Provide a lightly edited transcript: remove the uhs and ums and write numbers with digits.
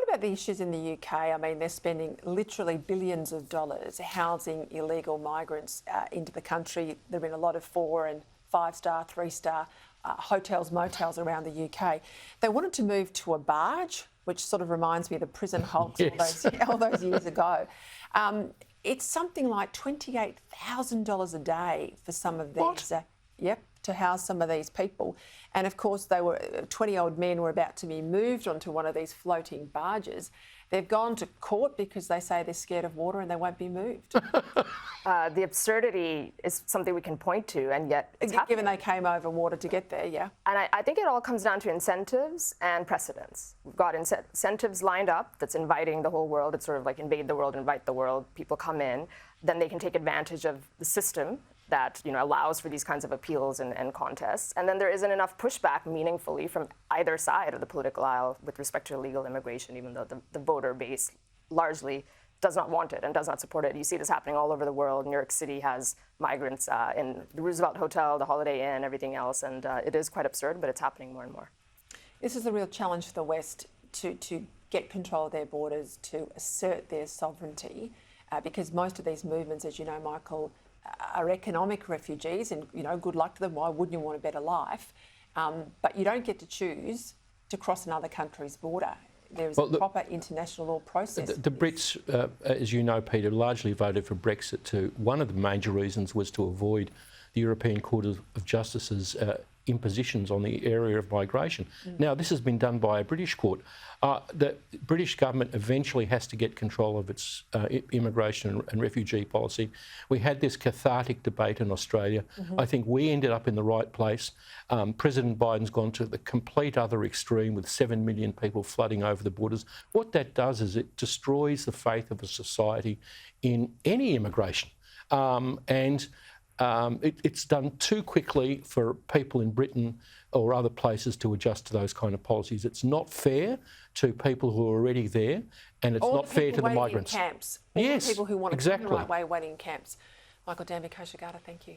about the issues in the UK? I mean, they're spending literally billions of dollars housing illegal migrants into the country. There have been a lot of 4- and 5-star, 3-star hotels, motels around the UK. They wanted to move to a barge, which sort of reminds me of the prison hulks all those years ago. It's something like $28,000 a day for some of these. To house some of these people. And of course, they were 20-old men were about to be moved onto one of these floating barges. They've gone to court because they say they're scared of water and they won't be moved. The absurdity is something we can point to, and yet it's happening. Given they came over water to get there, yeah. And I think it all comes down to incentives and precedents. We've got incentives lined up that's inviting the whole world. It's sort of like invade the world, invite the world. People come in, then they can take advantage of the system that allows for these kinds of appeals and contests. And then there isn't enough pushback meaningfully from either side of the political aisle with respect to illegal immigration, even though the voter base largely does not want it and does not support it. You see this happening all over the world. New York City has migrants in the Roosevelt Hotel, the Holiday Inn, everything else. And it is quite absurd, but it's happening more and more. This is a real challenge for the West to get control of their borders, to assert their sovereignty, because most of these movements, as you know, Michael, are economic refugees, and good luck to them. Why wouldn't you want a better life? But you don't get to choose to cross another country's border. There is a proper international law process. The Brits, as you know, Peter, largely voted for Brexit too. One of the major reasons was to avoid the European Court of Justice's impositions on the area of migration. Now, this has been done by a British court. The British government eventually has to get control of its immigration and refugee policy. We had this cathartic debate in Australia. I think we ended up in the right place. President Biden's gone to the complete other extreme with 7 million people flooding over the borders. What that does is it destroys the faith of a society in any immigration. It's done too quickly for people in Britain or other places to adjust to those kind of policies. It's not fair to people who are already there, and it's not fair to the migrants. Camps. All the people who want to come the right way waiting in camps. Michael Danby, Kosha Gada, thank you.